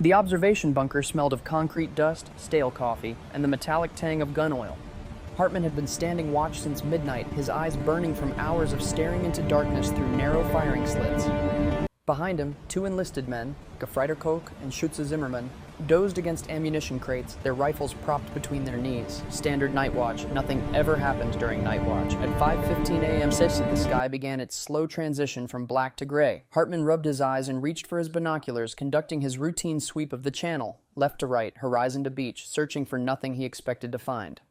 The observation bunker smelled of concrete dust, stale coffee, and the metallic tang of gun oil. Hartman had been standing watch since midnight, his eyes burning from hours of staring into darkness through narrow firing slits. Behind him, two enlisted men, Gefreiter Koch and Schütze Zimmermann, dozed against ammunition crates, their rifles propped between their knees. Standard night watch. Nothing ever happened during night watch. At 5:15 a.m., the sky began its slow transition from black to gray. Hartman rubbed his eyes and reached for his binoculars, conducting his routine sweep of the channel, left to right, horizon to beach, searching for nothing he expected to find.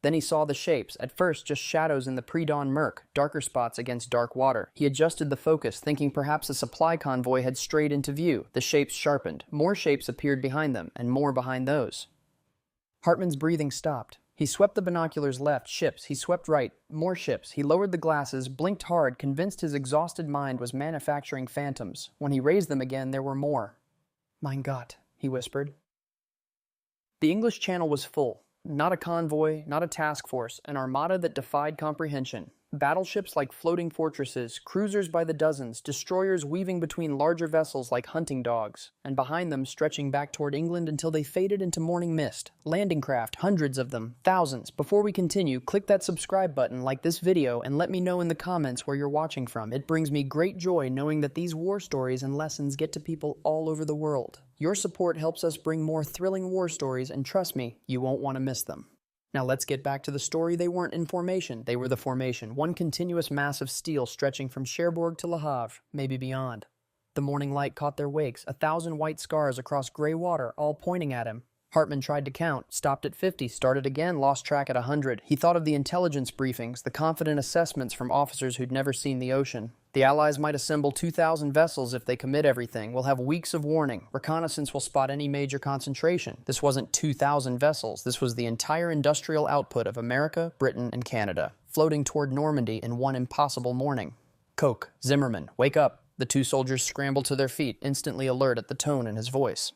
Then he saw the shapes, at first just shadows in the pre-dawn murk, darker spots against dark water. He adjusted the focus, thinking perhaps a supply convoy had strayed into view. The shapes sharpened. More shapes appeared behind them, and more behind those. Hartman's breathing stopped. He swept the binoculars left, ships. He swept right, more ships. He lowered the glasses, blinked hard, convinced his exhausted mind was manufacturing phantoms. When he raised them again, there were more. "Mein Gott," he whispered. The English Channel was full. Not a convoy, not a task force, an armada that defied comprehension. Battleships like floating fortresses, cruisers by the dozens, destroyers weaving between larger vessels like hunting dogs, and behind them stretching back toward England until they faded into morning mist. Landing craft, hundreds of them, thousands. Before we continue, click that subscribe button, like this video, and let me know in the comments where you're watching from. It brings me great joy knowing that these war stories and lessons get to people all over the world. Your support helps us bring more thrilling war stories, and trust me, you won't want to miss them. Now let's get back to the story. They weren't in formation, they were the formation, one continuous mass of steel stretching from Cherbourg to Le Havre, maybe beyond. The morning light caught their wakes, 1,000 white scars across gray water, all pointing at him. Hartman tried to count, stopped at 50, started again, lost track at 100. He thought of the intelligence briefings, the confident assessments from officers who'd never seen the ocean. The Allies might assemble 2,000 vessels if they commit everything. We'll have weeks of warning. Reconnaissance will spot any major concentration. This wasn't 2,000 vessels. This was the entire industrial output of America, Britain, and Canada, floating toward Normandy in one impossible morning. Koch, Zimmermann, wake up. The two soldiers scrambled to their feet, instantly alert at the tone in his voice.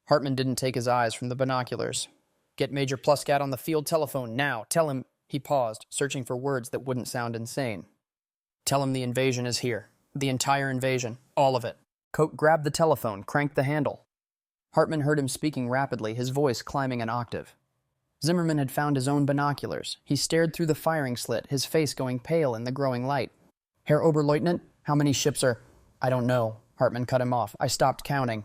Hartman didn't take his eyes from the binoculars. "Get Major Pluscat on the field telephone now. Tell him—" He paused, searching for words that wouldn't sound insane. "Tell him the invasion is here. The entire invasion. All of it." Koch grabbed the telephone, cranked the handle. Hartman heard him speaking rapidly, his voice climbing an octave. Zimmermann had found his own binoculars. He stared through the firing slit, his face going pale in the growing light. "Herr Oberleutnant, how many ships are—" "I don't know," Hartman cut him off. "I stopped counting."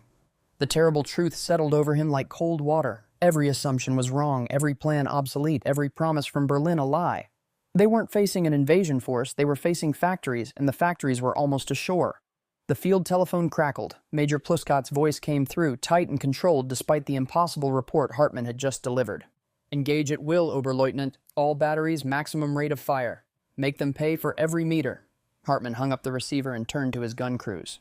The terrible truth settled over him like cold water. Every assumption was wrong, every plan obsolete, every promise from Berlin a lie. They weren't facing an invasion force, they were facing factories, and the factories were almost ashore. The field telephone crackled. Major Pluscat's voice came through, tight and controlled despite the impossible report Hartman had just delivered. "Engage at will, Oberleutnant. All batteries, maximum rate of fire. Make them pay for every meter." Hartman hung up the receiver and turned to his gun crews.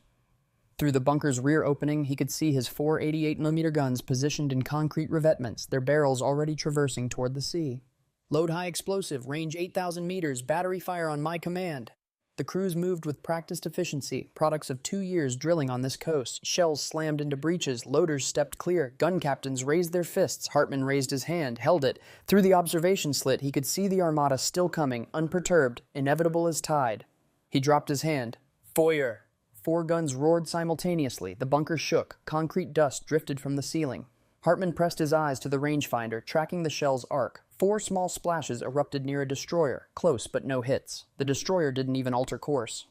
Through the bunker's rear opening, he could see his 4 88mm guns positioned in concrete revetments, their barrels already traversing toward the sea. "Load high explosive, range 8,000 meters, battery fire on my command." The crews moved with practiced efficiency, products of 2 years drilling on this coast. Shells slammed into breaches, loaders stepped clear, gun captains raised their fists. Hartman raised his hand, held it. Through the observation slit, he could see the armada still coming, unperturbed, inevitable as tide. He dropped his hand. "Feuer!" 4 guns roared simultaneously. The bunker shook. Concrete dust drifted from the ceiling. Hartman pressed his eyes to the rangefinder, tracking the shell's arc. 4 small splashes erupted near a destroyer, close but no hits. The destroyer didn't even alter course.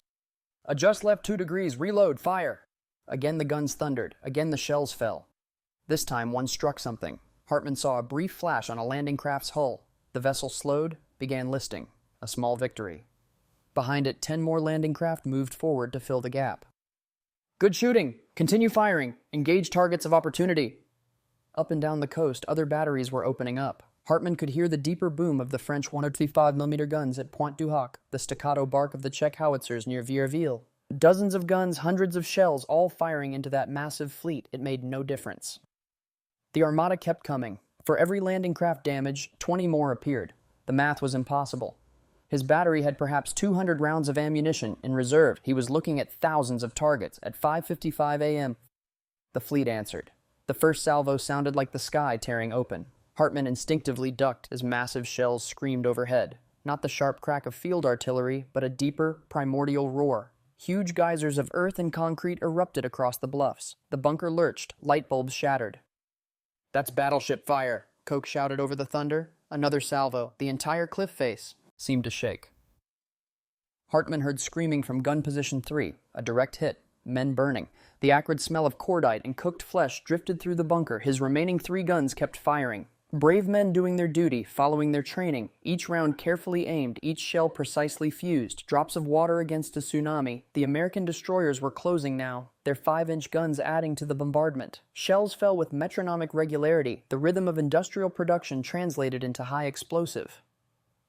"Adjust left 2 degrees, reload, fire!" Again the guns thundered. Again the shells fell. This time one struck something. Hartman saw a brief flash on a landing craft's hull. The vessel slowed, began listing. A small victory. Behind it, 10 more landing craft moved forward to fill the gap. "Good shooting! Continue firing! Engage targets of opportunity!" Up and down the coast, other batteries were opening up. Hartman could hear the deeper boom of the French 135mm guns at Pointe du Hoc, the staccato bark of the Czech howitzers near Vierville. Dozens of guns, hundreds of shells, all firing into that massive fleet. It made no difference. The armada kept coming. For every landing craft damaged, 20 more appeared. The math was impossible. His battery had perhaps 200 rounds of ammunition in reserve. He was looking at thousands of targets. At 5:55 a.m., the fleet answered. The first salvo sounded like the sky tearing open. Hartman instinctively ducked as massive shells screamed overhead. Not the sharp crack of field artillery, but a deeper, primordial roar. Huge geysers of earth and concrete erupted across the bluffs. The bunker lurched, light bulbs shattered. "That's battleship fire," Coke shouted over the thunder. Another salvo. The entire cliff face seemed to shake. Hartman heard screaming from gun position 3, a direct hit, men burning. The acrid smell of cordite and cooked flesh drifted through the bunker. His remaining 3 guns kept firing. Brave men doing their duty, following their training, each round carefully aimed, each shell precisely fused, drops of water against a tsunami. The American destroyers were closing now, their 5-inch guns adding to the bombardment. Shells fell with metronomic regularity, the rhythm of industrial production translated into high explosive.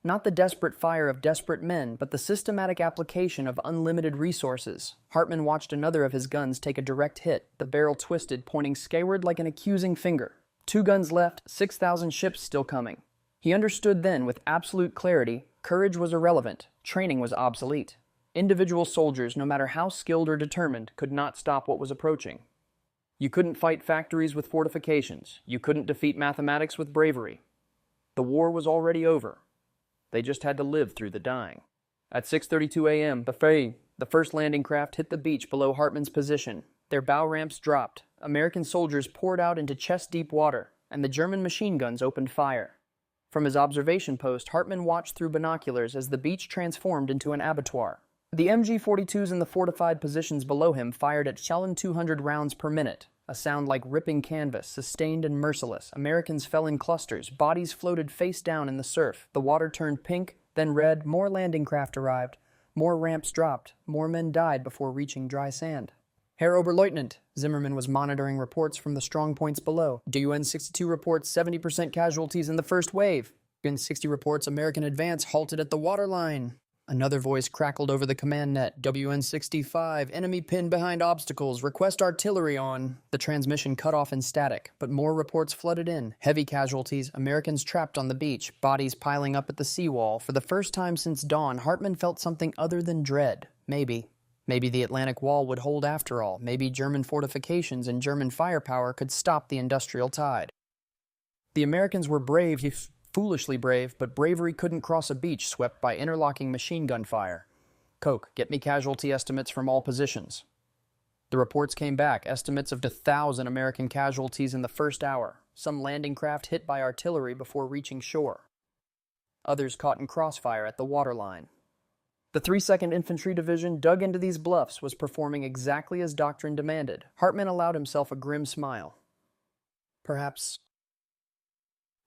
Not the desperate fire of desperate men, but the systematic application of unlimited resources. Hartman watched another of his guns take a direct hit, the barrel twisted, pointing skyward like an accusing finger. 2 guns left, 6,000 ships still coming. He understood then with absolute clarity, courage was irrelevant, training was obsolete. Individual soldiers, no matter how skilled or determined, could not stop what was approaching. You couldn't fight factories with fortifications. You couldn't defeat mathematics with bravery. The war was already over. They just had to live through the dying. At 6:32 a.m., the first landing craft hit the beach below Hartman's position. Their bow ramps dropped. American soldiers poured out into chest-deep water, and the German machine guns opened fire. From his observation post, Hartman watched through binoculars as the beach transformed into an abattoir. The MG-42s in the fortified positions below him fired at Shellen 200 rounds per minute, a sound like ripping canvas, sustained and merciless. Americans fell in clusters, bodies floated face down in the surf. The water turned pink, then red. More landing craft arrived. More ramps dropped. More men died before reaching dry sand. "Herr Oberleutnant," Zimmerman was monitoring reports from the strong points below. "WN-62 reports 70% casualties in the first wave. WN-60 reports American advance halted at the waterline." Another voice crackled over the command net. "WN-65, enemy pinned behind obstacles. Request artillery on." The transmission cut off in static, but more reports flooded in. Heavy casualties, Americans trapped on the beach, bodies piling up at the seawall. For the first time since dawn, Hartman felt something other than dread. Maybe the Atlantic Wall would hold after all. Maybe German fortifications and German firepower could stop the industrial tide. The Americans were brave, foolishly brave, but bravery couldn't cross a beach swept by interlocking machine gun fire. "Coke, get me casualty estimates from all positions." The reports came back, estimates of 1,000 American casualties in the first hour, some landing craft hit by artillery before reaching shore. Others caught in crossfire at the waterline. The 3rd Infantry Division, dug into these bluffs, was performing exactly as doctrine demanded. Hartman allowed himself a grim smile. Perhaps.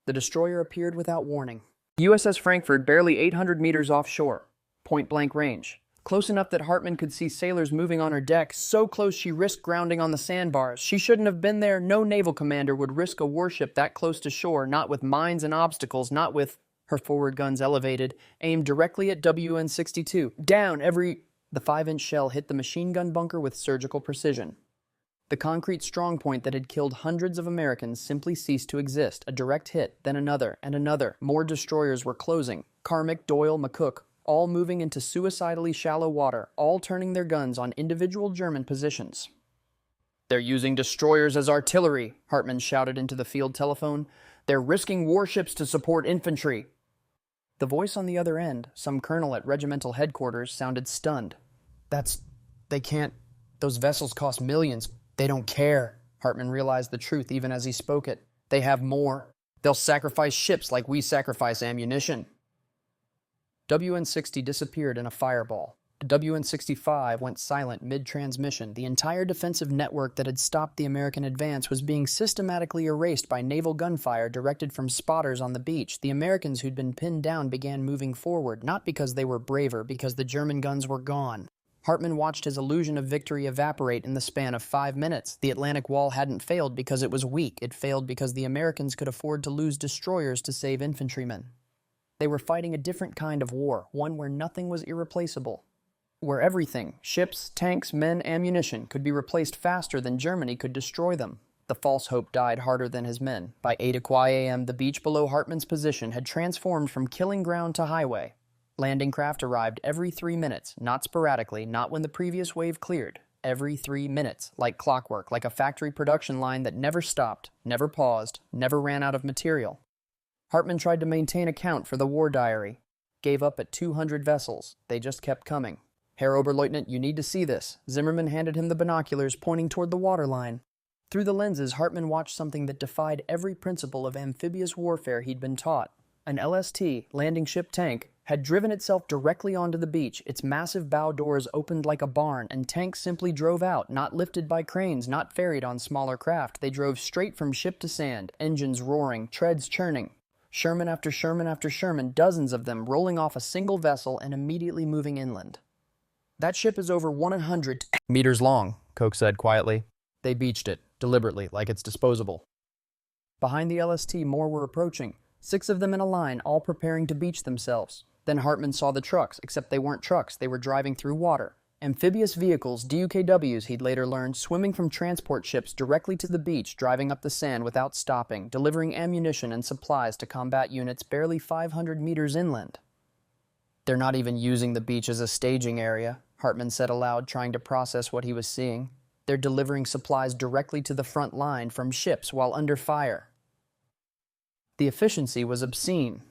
The destroyer appeared without warning. USS Frankfurt, barely 800 meters offshore, point-blank range. Close enough that Hartman could see sailors moving on her deck, so close she risked grounding on the sandbars. She shouldn't have been there. No naval commander would risk a warship that close to shore, not with mines and obstacles, not with... Her forward guns elevated, aimed directly at WN-62. Down every... The 5-inch shell hit the machine gun bunker with surgical precision. The concrete strongpoint that had killed hundreds of Americans simply ceased to exist. A direct hit, then another, and another. More destroyers were closing. Carmick, Doyle, McCook, all moving into suicidally shallow water, all turning their guns on individual German positions. "They're using destroyers as artillery," Hartman shouted into the field telephone. "They're risking warships to support infantry." The voice on the other end, some colonel at regimental headquarters, sounded stunned. They can't... Those vessels cost millions. They don't care." Hartman realized the truth even as he spoke it. "They have more. They'll sacrifice ships like we sacrifice ammunition." WN-60 disappeared in a fireball. WN-65 went silent mid-transmission. The entire defensive network that had stopped the American advance was being systematically erased by naval gunfire directed from spotters on the beach. The Americans who'd been pinned down began moving forward, not because they were braver, because the German guns were gone. Hartman watched his illusion of victory evaporate in the span of 5 minutes. The Atlantic Wall hadn't failed because it was weak. It failed because the Americans could afford to lose destroyers to save infantrymen. They were fighting a different kind of war, one where nothing was irreplaceable. Where everything, ships, tanks, men, ammunition, could be replaced faster than Germany could destroy them. The false hope died harder than his men. By 8 a.m., the beach below Hartman's position had transformed from killing ground to highway. Landing craft arrived every 3 minutes, not sporadically, not when the previous wave cleared. Every 3 minutes, like clockwork, like a factory production line that never stopped, never paused, never ran out of material. Hartman tried to maintain a count for the war diary. Gave up at 200 vessels. They just kept coming. Herr Oberleutnant, you need to see this. Zimmerman handed him the binoculars, pointing toward the waterline. Through the lenses, Hartman watched something that defied every principle of amphibious warfare he'd been taught. An LST, landing ship tank, had driven itself directly onto the beach. Its massive bow doors opened like a barn, and tanks simply drove out, not lifted by cranes, not ferried on smaller craft. They drove straight from ship to sand, engines roaring, treads churning. Sherman after Sherman after Sherman, dozens of them rolling off a single vessel and immediately moving inland. That ship is over 100 meters long, Koch said quietly. They beached it, deliberately, like it's disposable. Behind the LST, more were approaching, 6 of them in a line, all preparing to beach themselves. Then Hartman saw the trucks, except they weren't trucks, they were driving through water. Amphibious vehicles, DUKWs, he'd later learned, swimming from transport ships directly to the beach, driving up the sand without stopping, delivering ammunition and supplies to combat units barely 500 meters inland. They're not even using the beach as a staging area, Hartman said aloud, trying to process what he was seeing. They're delivering supplies directly to the front line from ships while under fire. The efficiency was obscene.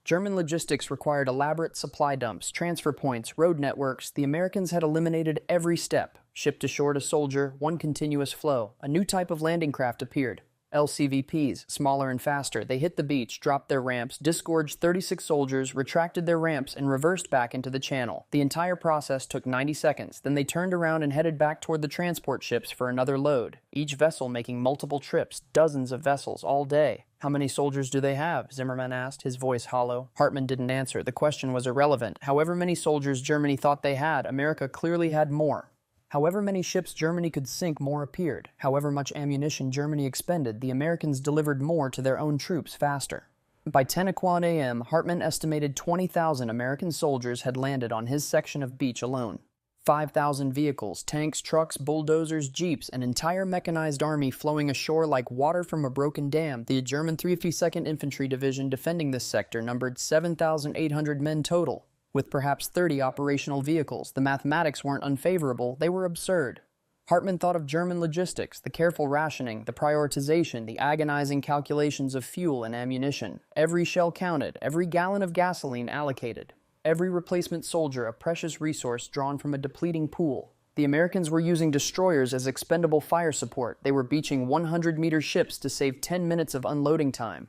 German logistics required elaborate supply dumps, transfer points, road networks. The Americans had eliminated every step. Ship to shore to soldier, one continuous flow. A new type of landing craft appeared. LCVPs, smaller and faster. They hit the beach, dropped their ramps, disgorged 36 soldiers, retracted their ramps, and reversed back into the channel. The entire process took 90 seconds. Then they turned around and headed back toward the transport ships for another load, each vessel making multiple trips, dozens of vessels all day. How many soldiers do they have? Zimmerman asked, his voice hollow. Hartman didn't answer. The question was irrelevant. However many soldiers Germany thought they had, America clearly had more. However many ships Germany could sink, more appeared. However much ammunition Germany expended, the Americans delivered more to their own troops faster. By 10 o'clock a.m., Hartman estimated 20,000 American soldiers had landed on his section of beach alone. 5,000 vehicles, tanks, trucks, bulldozers, jeeps, an entire mechanized army flowing ashore like water from a broken dam. The German 352nd Infantry Division defending this sector numbered 7,800 men total, with perhaps 30 operational vehicles. The mathematics weren't unfavorable, they were absurd. Hartman thought of German logistics, the careful rationing, the prioritization, the agonizing calculations of fuel and ammunition. Every shell counted, every gallon of gasoline allocated. Every replacement soldier a precious resource drawn from a depleting pool. The Americans were using destroyers as expendable fire support. They were beaching 100-meter ships to save 10 minutes of unloading time.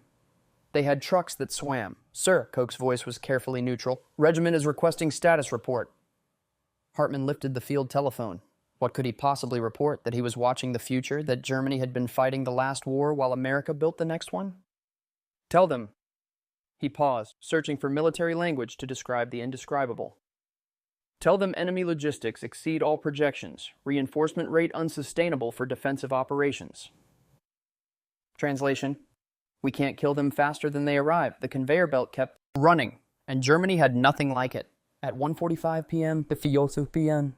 They had trucks that swam. Sir, Koch's voice was carefully neutral. Regiment is requesting status report. Hartman lifted the field telephone. What could he possibly report? That he was watching the future? That Germany had been fighting the last war while America built the next one? Tell them. He paused, searching for military language to describe the indescribable. Tell them enemy logistics exceed all projections. Reinforcement rate unsustainable for defensive operations. Translation. We can't kill them faster than they arrive. The conveyor belt kept running, and Germany had nothing like it. At 1:45 p.m.,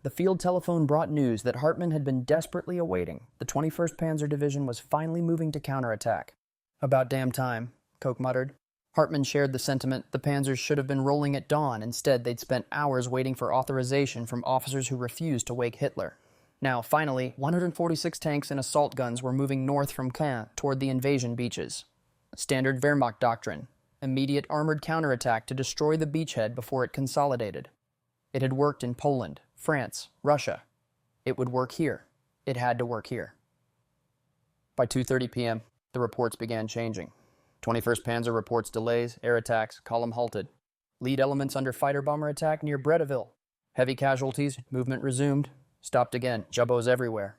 the field telephone brought news that Hartman had been desperately awaiting. The 21st Panzer Division was finally moving to counterattack. About damn time, Koch muttered. Hartman shared the sentiment. The panzers should have been rolling at dawn. Instead, they'd spent hours waiting for authorization from officers who refused to wake Hitler. Now, finally, 146 tanks and assault guns were moving north from Caen toward the invasion beaches. Standard Wehrmacht doctrine. Immediate armored counterattack to destroy the beachhead before it consolidated. It had worked in Poland, France, Russia. It would work here. It had to work here. By 2:30 p.m., the reports began changing. 21st Panzer reports delays, air attacks, column halted. Lead elements under fighter-bomber attack near Bretteville. Heavy casualties, movement resumed. Stopped again. Jabos everywhere.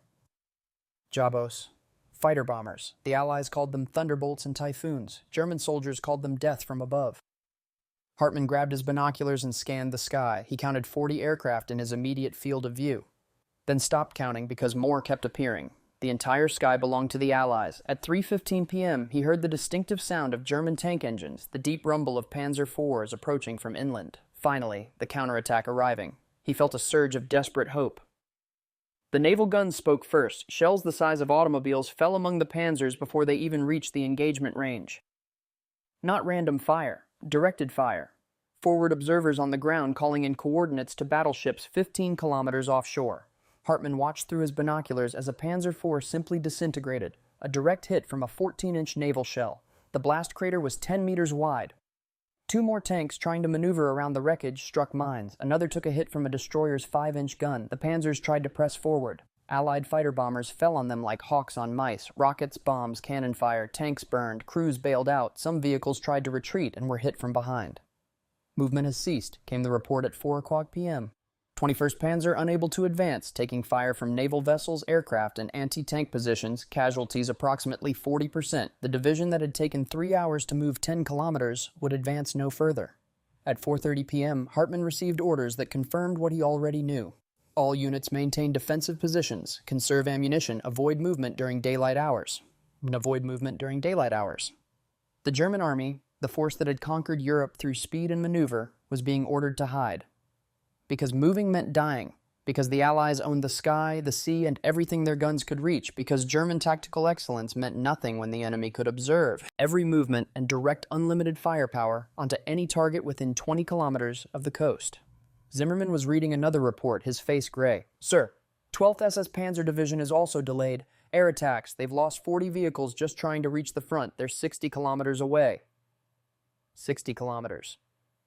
Jabos. Fighter bombers. The Allies called them thunderbolts and typhoons. German soldiers called them death from above. Hartman grabbed his binoculars and scanned the sky. He counted 40 aircraft in his immediate field of view, then stopped counting because more kept appearing. The entire sky belonged to the Allies. At 3:15 p.m., he heard the distinctive sound of German tank engines, the deep rumble of Panzer IVs approaching from inland. Finally, the counterattack arriving. He felt a surge of desperate hope. The naval guns spoke first. Shells the size of automobiles fell among the panzers before they even reached the engagement range. Not random fire, directed fire. Forward observers on the ground calling in coordinates to battleships 15 kilometers offshore. Hartman watched through his binoculars as a Panzer IV simply disintegrated, a direct hit from a 14-inch naval shell. The blast crater was 10 meters wide. Two more tanks trying to maneuver around the wreckage struck mines. Another took a hit from a destroyer's 5-inch gun. The panzers tried to press forward. Allied fighter bombers fell on them like hawks on mice. Rockets, bombs, cannon fire, tanks burned, crews bailed out. Some vehicles tried to retreat and were hit from behind. Movement has ceased, came the report at 4 o'clock p.m. 21st Panzer unable to advance, taking fire from naval vessels, aircraft, and anti-tank positions, casualties approximately 40%. The division that had taken 3 hours to move 10 kilometers would advance no further. At 4:30 p.m., Hartmann received orders that confirmed what he already knew. All units maintain defensive positions, conserve ammunition, avoid movement during daylight hours. The German army, the force that had conquered Europe through speed and maneuver, was being ordered to hide. Because moving meant dying, because the Allies owned the sky, the sea, and everything their guns could reach, because German tactical excellence meant nothing when the enemy could observe every movement and direct unlimited firepower onto any target within 20 kilometers of the coast. Zimmerman was reading another report, his face gray. "Sir, 12th SS Panzer Division is also delayed. Air attacks. They've lost 40 vehicles just trying to reach the front. They're 60 kilometers away." 60 kilometers.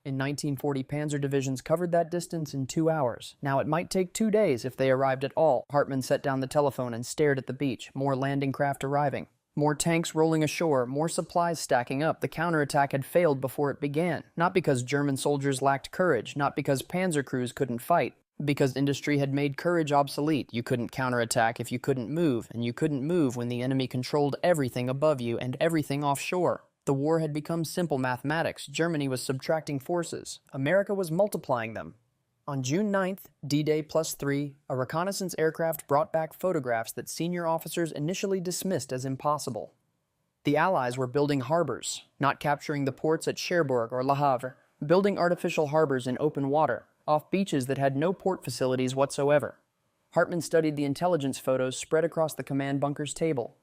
In 1940, Panzer divisions covered that distance in 2 hours. Now it might take 2 days if they arrived at all. Hartmann set down the telephone and stared at the beach. More landing craft arriving. More tanks rolling ashore, more supplies stacking up. The counterattack had failed before it began. Not because German soldiers lacked courage, not because panzer crews couldn't fight, because industry had made courage obsolete. You couldn't counterattack if you couldn't move, and you couldn't move when the enemy controlled everything above you and everything offshore. The war had become simple mathematics. Germany was subtracting forces. America was multiplying them. On June 9th, D-Day +3, a reconnaissance aircraft brought back photographs that senior officers initially dismissed as impossible. The Allies were building harbors, not capturing the ports at Cherbourg or Le Havre, building artificial harbors in open water, off beaches that had no port facilities whatsoever. Hartmann studied the intelligence photos spread across the command bunker's table.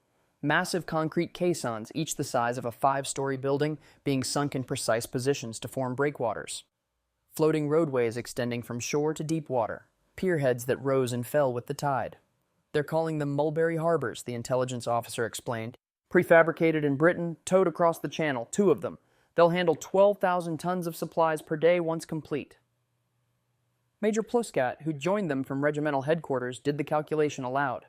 Massive concrete caissons, each the size of a 5-story building, being sunk in precise positions to form breakwaters. Floating roadways extending from shore to deep water, pierheads that rose and fell with the tide. "They're calling them Mulberry Harbors," the intelligence officer explained. "Prefabricated in Britain, towed across the channel, 2 of them. They'll handle 12,000 tons of supplies per day once complete." Major Ploskat, who joined them from regimental headquarters, did the calculation aloud.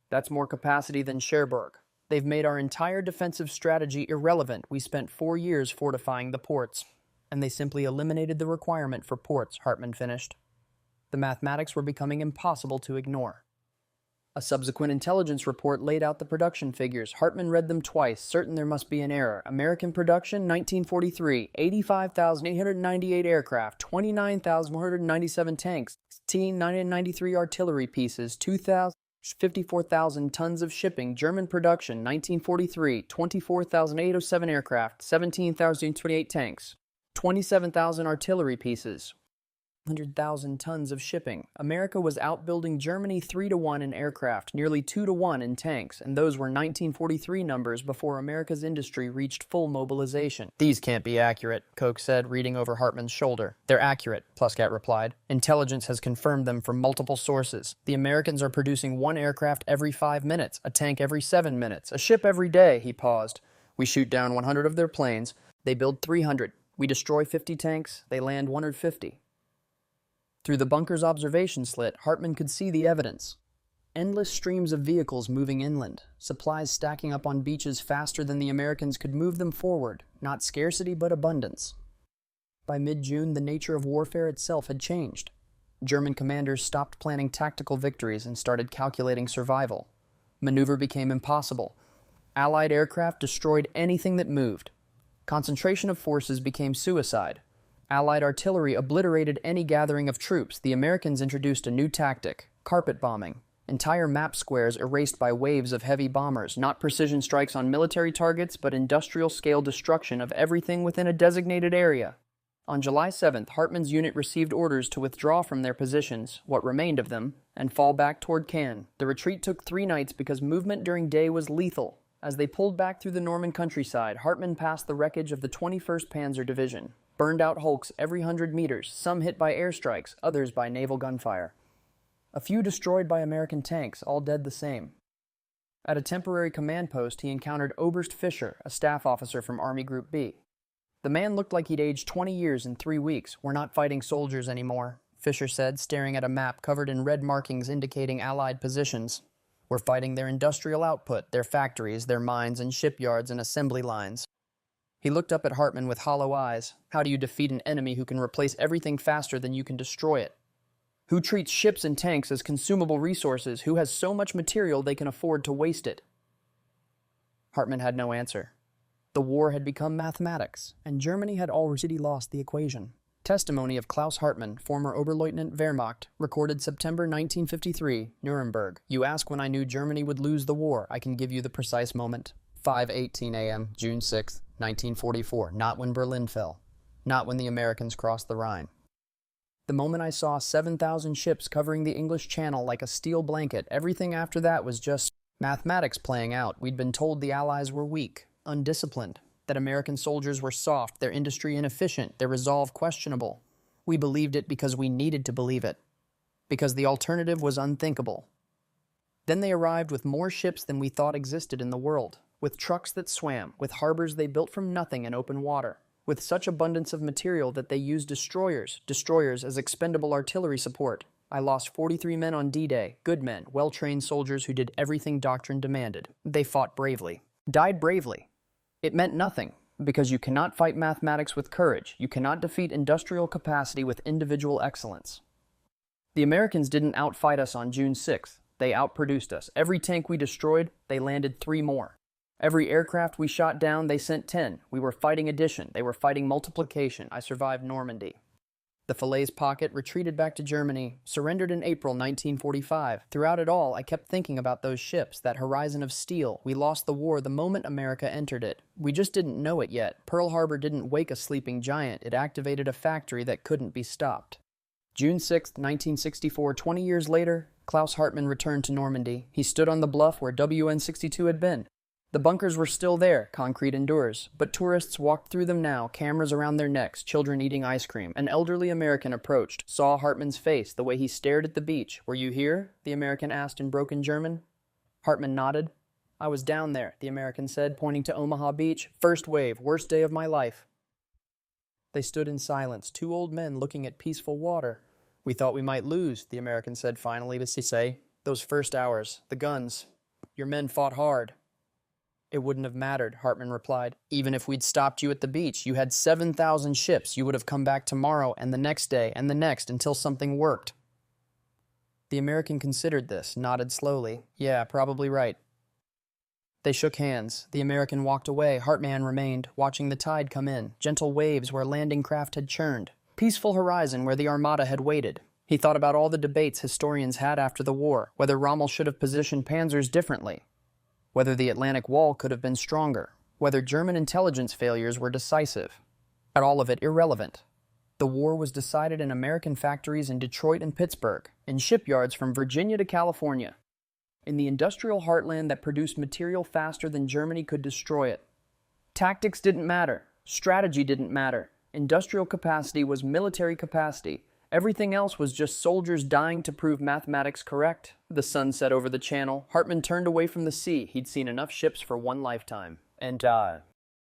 "That's more capacity than Cherbourg. They've made our entire defensive strategy irrelevant. We spent 4 years fortifying the ports. And they simply eliminated the requirement for ports," Hartmann finished. The mathematics were becoming impossible to ignore. A subsequent intelligence report laid out the production figures. Hartmann read them twice, certain there must be an error. American production, 1943, 85,898 aircraft, 29,197 tanks, 1,993 artillery pieces, 54,000 tons of shipping. German production, 1943, 24,807 aircraft, 17,028 tanks, 27,000 artillery pieces, 100,000 tons of shipping. America was outbuilding Germany 3-1 in aircraft, nearly 2-1 in tanks, and those were 1943 numbers before America's industry reached full mobilization. "These can't be accurate," Koch said, reading over Hartmann's shoulder. "They're accurate," Ploskat replied. "Intelligence has confirmed them from multiple sources. The Americans are producing 1 aircraft every 5 minutes, a tank every 7 minutes, a ship every day." He paused. "We shoot down 100 of their planes. They build 300. We destroy 50 tanks. They land 150. Through the bunker's observation slit, Hartmann could see the evidence. Endless streams of vehicles moving inland, supplies stacking up on beaches faster than the Americans could move them forward, not scarcity but abundance. By mid-June, the nature of warfare itself had changed. German commanders stopped planning tactical victories and started calculating survival. Maneuver became impossible. Allied aircraft destroyed anything that moved. Concentration of forces became suicide. Allied artillery obliterated any gathering of troops. The Americans introduced a new tactic, carpet bombing. Entire map squares erased by waves of heavy bombers, not precision strikes on military targets, but industrial-scale destruction of everything within a designated area. On July 7th, Hartmann's unit received orders to withdraw from their positions, what remained of them, and fall back toward Caen. The retreat took 3 nights because movement during day was lethal. As they pulled back through the Norman countryside, Hartmann passed the wreckage of the 21st Panzer Division. Burned-out hulks every 100 meters, some hit by airstrikes, others by naval gunfire. A few destroyed by American tanks, all dead the same. At a temporary command post, he encountered Oberst Fischer, a staff officer from Army Group B. The man looked like he'd aged 20 years in 3 weeks. We're not fighting soldiers anymore, Fisher said, staring at a map covered in red markings indicating Allied positions. We're fighting their industrial output, their factories, their mines and shipyards and assembly lines. He looked up at Hartman with hollow eyes. How do you defeat an enemy who can replace everything faster than you can destroy it? Who treats ships and tanks as consumable resources? Who has so much material they can afford to waste it? Hartman had no answer. The war had become mathematics, and Germany had already lost the equation. Testimony of Klaus Hartmann, former Oberleutnant Wehrmacht, recorded September 1953, Nuremberg. You ask when I knew Germany would lose the war. I can give you the precise moment. 5:18 a.m., June 6, 1944. Not when Berlin fell. Not when the Americans crossed the Rhine. The moment I saw 7,000 ships covering the English Channel like a steel blanket, everything after that was just mathematics playing out. We'd been told the Allies were weak, undisciplined, that American soldiers were soft, their industry inefficient, their resolve questionable. We believed it because we needed to believe it, because the alternative was unthinkable. Then they arrived with more ships than we thought existed in the world, with trucks that swam, with harbors they built from nothing in open water, with such abundance of material that they used destroyers as expendable artillery support. I lost 43 men on D-Day, good men, well-trained soldiers who did everything doctrine demanded. They fought bravely, died bravely. It meant nothing, because you cannot fight mathematics with courage. You cannot defeat industrial capacity with individual excellence. The Americans didn't outfight us on June 6th. They outproduced us. Every tank we destroyed, they landed 3 more. Every aircraft we shot down, they sent 10. We were fighting addition. They were fighting multiplication. I survived Normandy. The Falaise Pocket retreated back to Germany, surrendered in April 1945. Throughout it all, I kept thinking about those ships, that horizon of steel. We lost the war the moment America entered it. We just didn't know it yet. Pearl Harbor didn't wake a sleeping giant. It activated a factory that couldn't be stopped. June 6, 1964, 20 years later, Klaus Hartmann returned to Normandy. He stood on the bluff where WN-62 had been. The bunkers were still there, concrete indoors, but tourists walked through them now, cameras around their necks, children eating ice cream. An elderly American approached, saw Hartmann's face, the way he stared at the beach. Were you here? The American asked in broken German. Hartmann nodded. I was down there, the American said, pointing to Omaha Beach. First wave, worst day of my life. They stood in silence, 2 old men looking at peaceful water. We thought we might lose, the American said finally to say. Those first hours, the guns. Your men fought hard. It wouldn't have mattered, Hartmann replied. Even if we'd stopped you at the beach, you had 7,000 ships. You would have come back tomorrow and the next day and the next until something worked. The American considered this, nodded slowly. Yeah, probably right. They shook hands. The American walked away. Hartmann remained, watching the tide come in, gentle waves where landing craft had churned, peaceful horizon where the armada had waited. He thought about all the debates historians had after the war, whether Rommel should have positioned panzers differently, whether the Atlantic Wall could have been stronger, whether German intelligence failures were decisive. But all of it irrelevant. The war was decided in American factories in Detroit and Pittsburgh, in shipyards from Virginia to California, in the industrial heartland that produced material faster than Germany could destroy it. Tactics didn't matter. Strategy didn't matter. Industrial capacity was military capacity. Everything else was just soldiers dying to prove mathematics correct. The sun set over the channel. Hartmann turned away from the sea. He'd seen enough ships for one lifetime. And,